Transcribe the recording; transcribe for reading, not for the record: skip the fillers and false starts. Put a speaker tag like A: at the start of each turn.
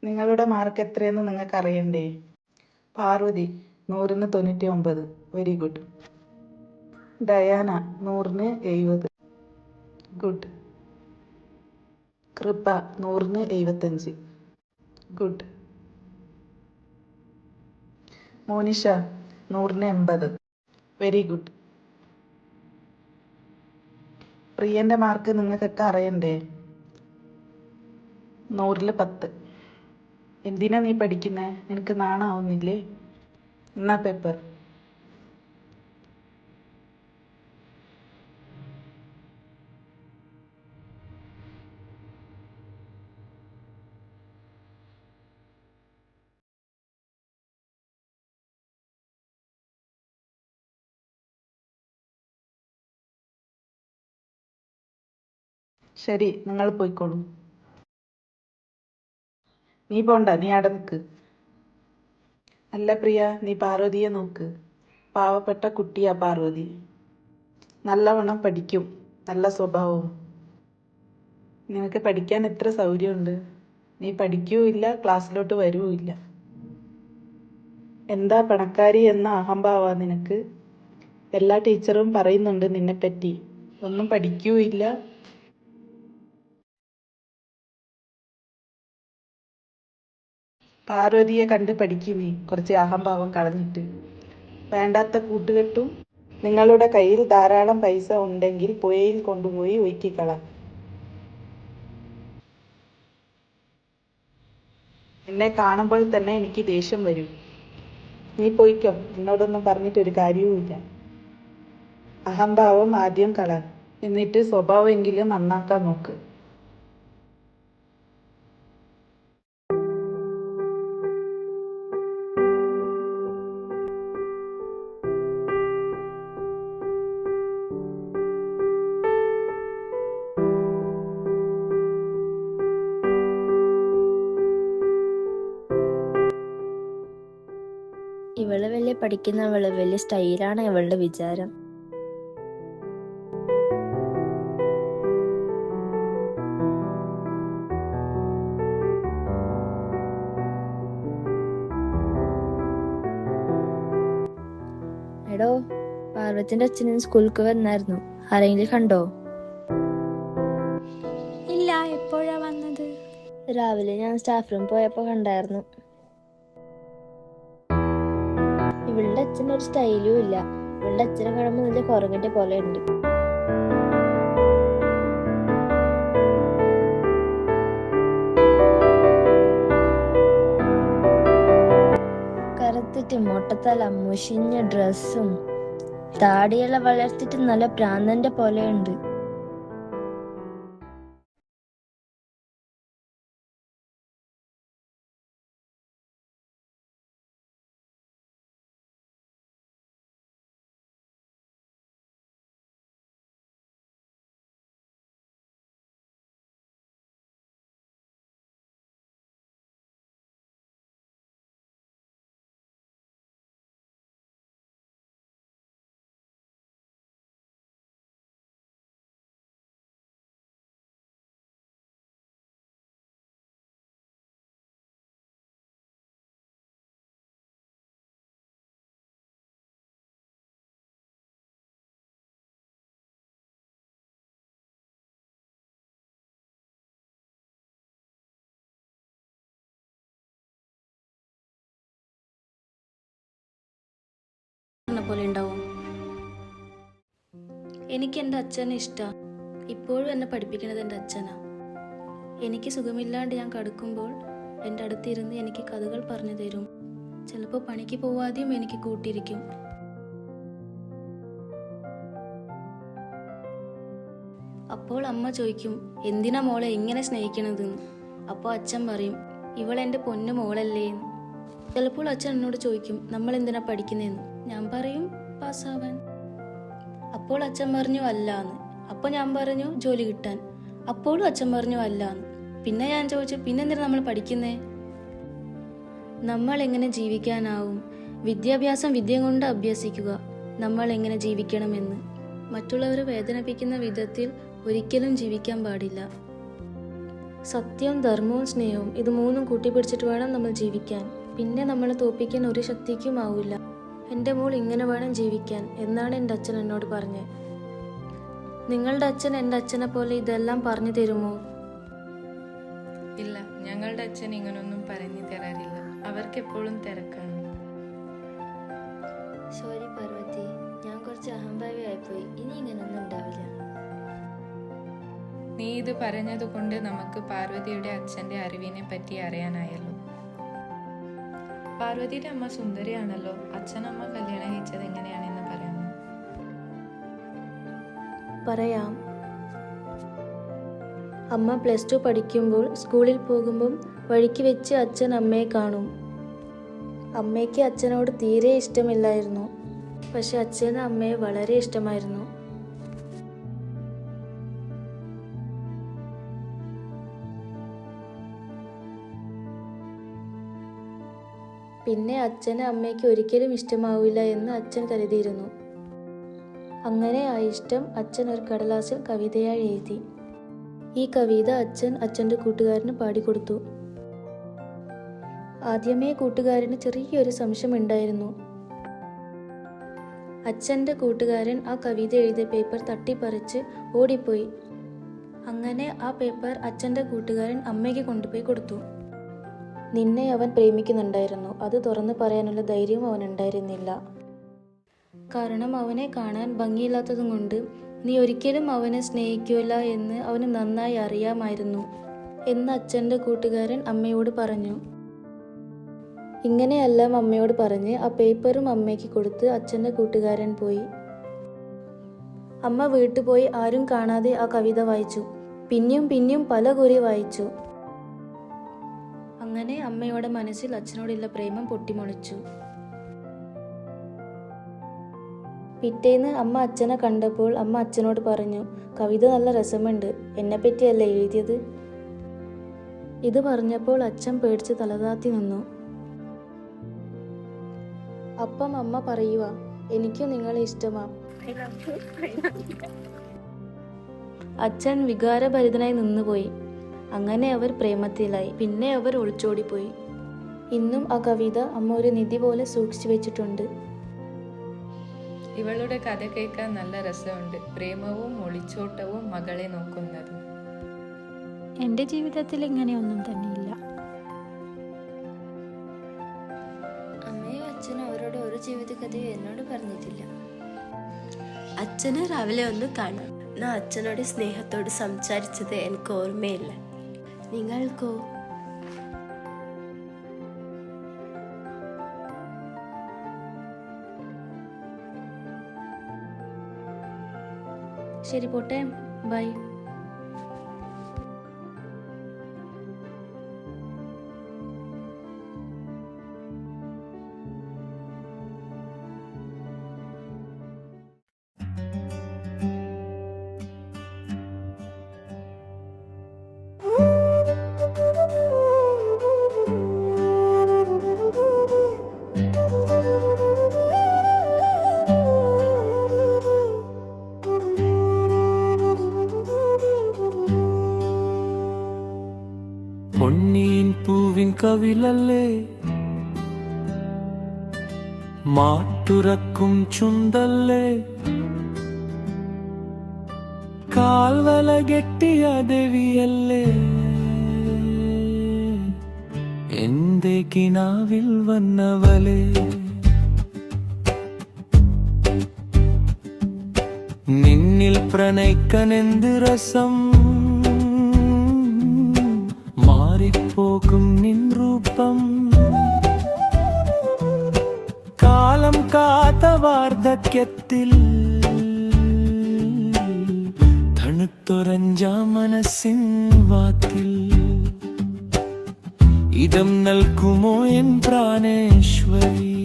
A: നിങ്ങളുടെ മാർക്ക് എത്രയെന്ന് നിങ്ങൾക്ക് അറിയണ്ടേ? പാർവതി 100-ന് 99. Very good. ഡയാന 100-ന് 70. ഗുഡ്. കൃപ 100-ന് 75. ഗുഡ്. മോനിഷ 100-ന് 80. Very good. പ്രിയന്റെ മാർക്ക് നിങ്ങൾക്കൊക്കെ അറിയണ്ടേ? 100-ല് 10. എന്തിനാ നീ പഠിക്കുന്നേ? നിനക്ക് നാണാവുന്നില്ലേ? എന്നാ പേപ്പർ. ശരി, നിങ്ങൾ പോയിക്കോളൂ. നീ പോണ്ട, നീ അവിടെ നിൽക്ക്. അല്ല പ്രിയ, നീ പാർവതിയെ നോക്ക്. പാവപ്പെട്ട കുട്ടിയാ പാർവതി. നല്ലവണ്ണം പഠിക്കും, നല്ല സ്വഭാവവും. നിനക്ക് പഠിക്കാൻ എത്ര സൗകര്യമുണ്ട്. നീ പഠിക്കുകയില്ല, ക്ലാസ്സിലോട്ട് വരുവുമില്ല. എന്താ പണക്കാരി എന്ന അഹംഭാവാ നിനക്ക്? എല്ലാ ടീച്ചറും പറയുന്നുണ്ട് നിന്നെപ്പറ്റി. ഒന്നും പഠിക്കുകയില്ല. പാർവതിയെ കണ്ട് പഠിക്കുന്നേ, കുറച്ച് അഹംഭാവം കളഞ്ഞിട്ട്. വേണ്ടാത്ത കൂട്ടുകെട്ടും. നിങ്ങളുടെ കയ്യിൽ ധാരാളം പൈസ ഉണ്ടെങ്കിൽ പുഴയിൽ കൊണ്ടുപോയി ഒഴുക്കിക്കള. എന്നെ കാണുമ്പോൾ തന്നെ എനിക്ക് ദേഷ്യം വരും. നീ പോയിക്കോ, എന്നോടൊന്നും പറഞ്ഞിട്ടൊരു കാര്യവുമില്ല. അഹംഭാവം ആദ്യം കള, എന്നിട്ട് സ്വഭാവമെങ്കിലും നന്നാക്കാൻ നോക്ക്.
B: ഇവള് വലിയ പഠിക്കുന്നവള്, വലിയ സ്റ്റൈലാണ് ഇവളുടെ വിചാരം. എടോ, പാർവത്തിന്റെ അച്ഛനും സ്കൂൾക്ക് വന്നായിരുന്നു. ആരെങ്കിലും കണ്ടോ?
C: ഇല്ല, എപ്പോഴാ വന്നത്?
B: രാവിലെ ഞാൻ സ്റ്റാഫ് റൂം പോയപ്പോ കണ്ടായിരുന്നു. ഇവളുടെ അച്ഛൻ ഒരു സ്റ്റൈലും ഇല്ല. ഇവളുടെ അച്ഛനെ കാണുമ്പോൾ നല്ല കുറങ്ങിന്റെ പോലെ ഉണ്ട്. കറുത്തിട്ട് മൊട്ടത്തല, മുഷിഞ്ഞ ഡ്രസ്സും താടിയെല്ലാം വളർത്തിട്ട് നല്ല പ്രാന്തന്റെ പോലെ ഉണ്ട്.
C: പോലെ ഉണ്ടാവും. എനിക്ക് എൻ്റെ അച്ഛനെ ഇഷ്ടമാണ്. ഇപ്പോഴും എന്നെ പഠിപ്പിക്കുന്നത് എൻ്റെ അച്ഛനാ. എനിക്ക് സുഖമില്ലാണ്ട് ഞാൻ കിടക്കുമ്പോൾ എൻ്റെ അടുത്തിരുന്ന് എനിക്ക് കഥകൾ പറഞ്ഞു തരും. ചിലപ്പോൾ പണിക്ക് പോവാതെയും എനിക്ക് കൂട്ടിയിരിക്കും. അപ്പോൾ അമ്മ ചോദിക്കും, എന്തിനാ മോളെ ഇങ്ങനെ സ്നേഹിക്കണതെന്ന്. അപ്പോൾ അച്ഛൻ പറയും, ഇവളെൻ്റെ പൊന്നു മോളല്ലേ. ചിലപ്പോൾ അച്ഛൻ എന്നോട് ചോദിക്കും, നമ്മൾ എന്തിനാ പഠിക്കുന്നതെന്ന്. ഞാൻ പറയും, പാസ്സാവാൻ. അപ്പോൾ അച്ഛൻ പറഞ്ഞു അല്ലാന്ന്. അപ്പോൾ ഞാൻ പറഞ്ഞു ജോലി കിട്ടാൻ. അപ്പോഴും അച്ഛൻ പറഞ്ഞു അല്ലാന്ന്. പിന്നെ ഞാൻ ചോദിച്ചു, പിന്നെന്തിനാ നമ്മൾ പഠിക്കുന്നേ? നമ്മൾ എങ്ങനെ ജീവിക്കാനാവും? വിദ്യാഭ്യാസം വിദ്യ കൊണ്ട് അഭ്യസിക്കുക. നമ്മൾ എങ്ങനെ ജീവിക്കണമെന്ന്. മറ്റുള്ളവരെ വേദനിപ്പിക്കുന്ന വിധത്തിൽ ഒരിക്കലും ജീവിക്കാൻ പാടില്ല. സത്യവും ധർമ്മവും സ്നേഹവും ഇത് മൂന്നും കൂട്ടിപ്പിടിച്ചിട്ട് വേണം നമ്മൾ ജീവിക്കാൻ. പിന്നെ നമ്മളെ തോൽപ്പിക്കാൻ ഒരു ശക്തിക്കും ആവില്ല. എൻ്റെ മോൾ ഇങ്ങനെ വേണം ജീവിക്കാൻ എന്നാണ് എൻ്റെ അച്ഛൻ എന്നോട് പറഞ്ഞത്. നിങ്ങളുടെ അച്ഛൻ എൻ്റെ അച്ഛനെ പോലെ ഇതെല്ലാം പറഞ്ഞു തരുമോ?
D: ഇല്ല, ഞങ്ങളുടെ അച്ഛൻ ഇങ്ങനൊന്നും പറഞ്ഞു തരാറില്ല. അവർക്ക് എപ്പോഴും തിരക്കാണ്.
B: സോറി പാർവതി, ഞാൻ കുറച്ച് അഹംഭാവിയായിപ്പോയി. ഇനി ഇങ്ങനൊന്നും ഉണ്ടാവില്ല.
D: നീ ഇത് പറഞ്ഞതുകൊണ്ട് നമുക്ക് പാർവതിയുടെ അച്ഛൻ്റെ അറിവിനെ പറ്റി അറിയാനായല്ലോ. പാർവതിയുടെ അമ്മ സുന്ദരിയാണല്ലോ. അച്ഛനമ്മ കല്യാണം കഴിച്ചത് എങ്ങനെയാണെന്ന് പറയാമോ?
C: പറയാം. അമ്മ +2 പഠിക്കുമ്പോൾ സ്കൂളിൽ പോകുമ്പം വഴിക്ക് വെച്ച് അച്ഛൻ അമ്മയെ കാണും. അമ്മയ്ക്ക് അച്ഛനോട് തീരെ ഇഷ്ടമില്ലായിരുന്നു. പക്ഷെ അച്ഛന് അമ്മയെ വളരെ ഇഷ്ടമായിരുന്നു. പിന്നെ അച്ഛന് അമ്മയ്ക്ക് ഒരിക്കലും ഇഷ്ടമാവില്ല എന്ന് അച്ഛൻ കരുതിയിരുന്നു. അങ്ങനെ ആ ഇഷ്ടം അച്ഛൻ ഒരു കടലാസിൽ കവിതയായി എഴുതി. ഈ കവിത അച്ഛൻ അച്ഛൻ്റെ കൂട്ടുകാരന് പാടിക്കൊടുത്തു. ആദ്യമേ കൂട്ടുകാരന് ചെറിയൊരു സംശയം ഉണ്ടായിരുന്നു. അച്ഛൻ്റെ കൂട്ടുകാരൻ ആ കവിത എഴുതിയ പേപ്പർ തട്ടിപ്പറിച്ച് ഓടിപ്പോയി. അങ്ങനെ ആ പേപ്പർ അച്ഛൻ്റെ കൂട്ടുകാരൻ അമ്മയ്ക്ക് കൊണ്ടുപോയി കൊടുത്തു. നിന്നെ അവൻ പ്രേമിക്കുന്നുണ്ടായിരുന്നു. അത് തുറന്നു പറയാനുള്ള ധൈര്യം അവനുണ്ടായിരുന്നില്ല. കാരണം അവനെ കാണാൻ ഭംഗിയില്ലാത്തതും കൊണ്ട് നീ ഒരിക്കലും അവനെ സ്നേഹിക്കില്ല എന്ന് അവന് നന്നായി അറിയാമായിരുന്നു എന്ന് അച്ഛൻ്റെ കൂട്ടുകാരൻ അമ്മയോട് പറഞ്ഞു. ഇങ്ങനെയെല്ലാം അമ്മയോട് പറഞ്ഞ് ആ പേപ്പറും അമ്മയ്ക്ക് കൊടുത്ത് അച്ഛൻ്റെ കൂട്ടുകാരൻ പോയി. അമ്മ വീട്ടിൽ പോയി ആരും കാണാതെ ആ കവിത വായിച്ചു. പിന്നെയും പിന്നെയും പല കുറി വായിച്ചു. അങ്ങനെ അമ്മയുടെ മനസ്സിൽ അച്ഛനോടുള്ള പ്രേമം പൊട്ടിമുളച്ചു. പിറ്റേന്ന് അമ്മ അച്ഛനെ കണ്ടപ്പോൾ അമ്മ അച്ഛനോട് പറഞ്ഞു, കവിത നല്ല രസമുണ്ട്, എന്നെപ്പറ്റിയല്ലേ എഴുതിയത്? ഇത് പറഞ്ഞപ്പോൾ അച്ഛൻ പേടിച്ച് തലതാത്തി നിന്നു. അപ്പം അമ്മ പറയുക, എനിക്കും നിങ്ങളെ ഇഷ്ടമാ. അച്ഛൻ വികാരഭരിതനായി നിന്നുപോയി. അങ്ങനെ അവർ പ്രേമത്തിലായി. പിന്നെ അവർ ഒളിച്ചോടിപ്പോയി. ഇന്നും ആ കവിത അമ്മ ഒരു നിധി പോലെ സൂക്ഷിച്ചു വെച്ചിട്ടുണ്ട്.
D: ഇവളുടെ കഥ കേൾക്കാൻ നല്ല രസമുണ്ട്. പ്രേമവും ഒളിച്ചോട്ടവും മകളെ നോക്കുന്നതും.
E: എൻ്റെ ജീവിതത്തിൽ ഇങ്ങനെയൊന്നും തന്നെയില്ല.
B: അമ്മയും അച്ഛനും അവരോട് ഒരു ജീവിത കഥയും എന്നോട് പറഞ്ഞിട്ടില്ല.
F: അച്ഛനെ രാവിലെ ഒന്ന് കാണാം. ഞാൻ അച്ഛനോട് സ്നേഹത്തോട് സംസാരിച്ചത് എനിക്ക് ഓർമ്മയില്ല. നിങ്ങൾക്കോ?
C: ശരി പോട്ടെ, ബൈ.
G: പൊന്നിൻ പൂവിൻ കവിളല്ലേ, മാട്ടുറക്കും ചുണ്ടല്ലേ, കാൽവല കെട്ടിയ ദേവിയല്ലേ, എന്റെ കിനാവിൽ വന്നവളെ, നിന്നിൽ പ്രണയിക്കനെന്ത് രസം, മാറിപ്പോകും നിൻ രൂപം, കാലം കാത്ത വാർദ്ധക്യത്തിൽ തണുത്തൊരഞ്ച മനസ്സിൻ വാത്തിൽ ഇടം നൽകുമോ എൻ പ്രാണേശ്വരി.